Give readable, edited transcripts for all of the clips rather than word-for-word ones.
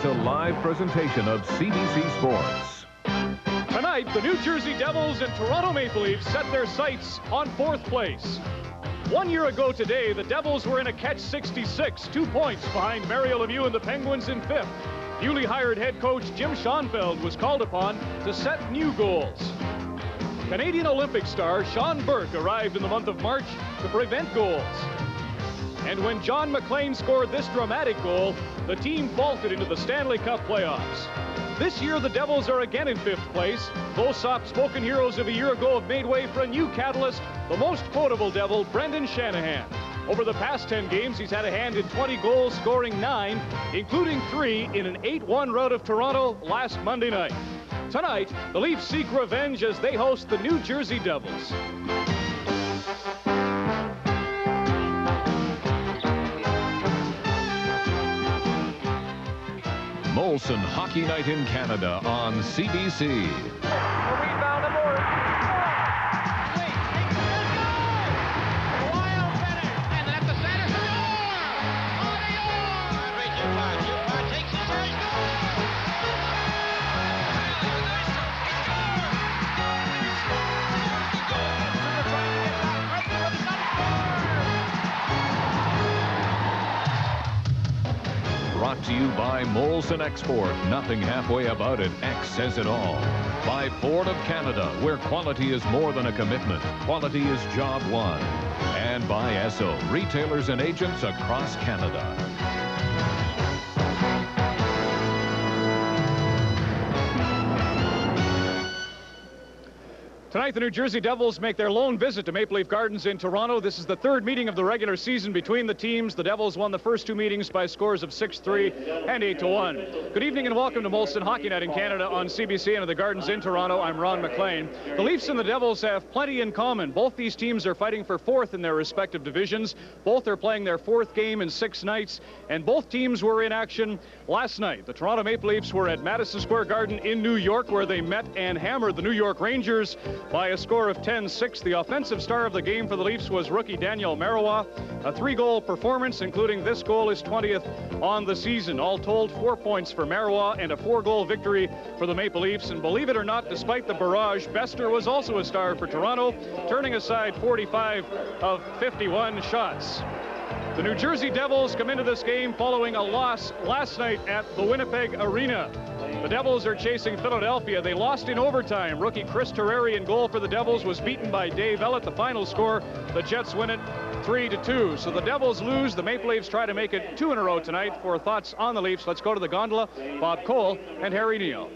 is a live presentation of CBC Sports. Tonight, the New Jersey Devils and Toronto Maple Leafs set their sights on 4th place. 1 year ago today, the Devils were in a catch 66, 2 points behind Mario Lemieux and the Penguins in 5th. Newly hired head coach Jim Schoenfeld was called upon to set new goals. Canadian Olympic star Sean Burke arrived in the month of March to prevent goals. And when Ron Maclean scored this dramatic goal, the team vaulted into the Stanley Cup playoffs. This year, the Devils are again in 5th place. Those soft-spoken heroes of a year ago have made way for a new catalyst, the most quotable Devil, Brendan Shanahan. Over the past 10 games, he's had a hand in 20 goals, scoring 9, including 3 in an 8-1 rout of Toronto last Monday night. Tonight, the Leafs seek revenge as they host the New Jersey Devils. Molson Hockey Night in Canada on CBC. Rebound aboard. Wait, takes it, a wild finish, and at the center, score! Right, Jupard takes the first goal. Brought to you by Molson Export. Nothing halfway about it. X says it all. By Ford of Canada, where quality is more than a commitment. Quality is job one. And by Esso, retailers and agents across Canada. Tonight, the New Jersey Devils make their lone visit to Maple Leaf Gardens in Toronto. This is the 3rd meeting of the regular season between the teams. The Devils won the first 2 meetings by scores of 6-3 and 8-1. Good evening and welcome to Molson Hockey Night in Canada on CBC and at the Gardens in Toronto. I'm Ron Maclean. The Leafs and the Devils have plenty in common. Both these teams are fighting for 4th in their respective divisions. Both are playing their 4th game in 6 nights, and both teams were in action last night. The Toronto Maple Leafs were at Madison Square Garden in New York, where they met and hammered the New York Rangers by a score of 10-6. The offensive star of the game for the Leafs was rookie Daniel Marois. A 3-goal performance, including this goal, is 20th on the season. All told, 4 points for Marois and a 4-goal victory for the Maple Leafs. And believe it or not, despite the barrage, Bester was also a star for Toronto, turning aside 45 of 51 shots. The New Jersey Devils come into this game following a loss last night at the Winnipeg Arena. The Devils are chasing Philadelphia. They lost in overtime. Rookie Chris Terreri in goal for the Devils was beaten by Dave Ellett. The final score, the Jets win it 3-2. So the Devils lose. The Maple Leafs try to make it 2 in a row tonight. For thoughts on the Leafs, let's go to the gondola. Bob Cole and Harry Neale.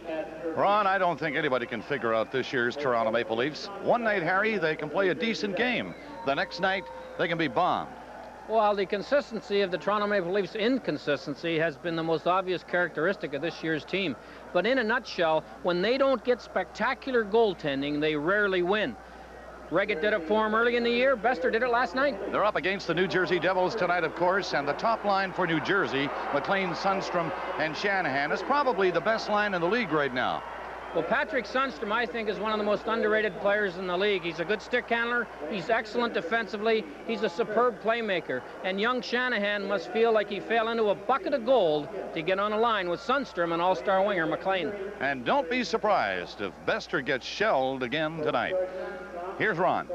Ron, I don't think anybody can figure out this year's Toronto Maple Leafs. One night, Harry, they can play a decent game. The next night, they can be bombed. Well, the consistency of the Toronto Maple Leafs' inconsistency has been the most obvious characteristic of this year's team. But in a nutshell, when they don't get spectacular goaltending, they rarely win. Reggett did it for him early in the year. Bester did it last night. They're up against the New Jersey Devils tonight, of course, and the top line for New Jersey, Maclean, Sundstrom, and Shanahan, is probably the best line in the league right now. Well, Patrick Sundstrom, I think, is one of the most underrated players in the league. He's a good stick handler. He's excellent defensively. He's a superb playmaker. And young Shanahan must feel like he fell into a bucket of gold to get on a line with Sundstrom and all-star winger Maclean. And don't be surprised if Bester gets shelled again tonight. Here's Ron.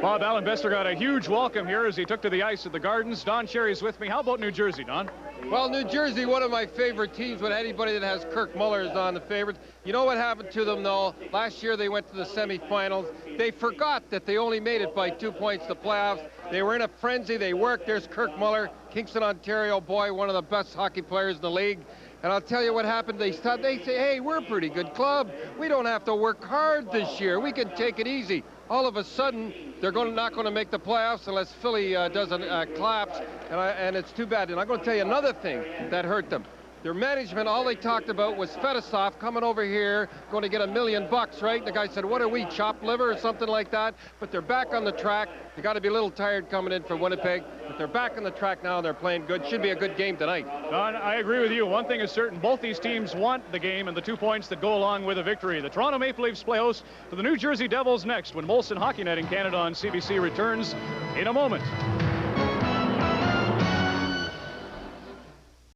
Bob, Alan Bester got a huge welcome here as he took to the ice at the Gardens. Don Cherry's with me. How about New Jersey, Don? Well, New Jersey, one of my favorite teams, but anybody that has Kirk Muller is on the favorites. You know what happened to them, though? Last year they went to the semifinals. They forgot that they only made it by 2 points to playoffs. They were in a frenzy. They worked. There's Kirk Muller, Kingston, Ontario boy, one of the best hockey players in the league. And I'll tell you what happened. They say, hey, we're a pretty good club. We don't have to work hard this year. We can take it easy. All of a sudden, they're not going to make the playoffs unless Philly does a collapse, and it's too bad. And I'm going to tell you another thing that hurt them. Their management, all they talked about was Fedosov coming over here, going to get $1 million, right? The guy said, what are we, chopped liver or something like that? But they're back on the track. They got to be a little tired coming in from Winnipeg, but they're back on the track now. They're playing good. Should be a good game tonight. Don, I agree with you. One thing is certain. Both these teams want the game and the 2 points that go along with a victory. The Toronto Maple Leafs play host to the New Jersey Devils next when Molson Hockey Night in Canada on CBC returns in a moment.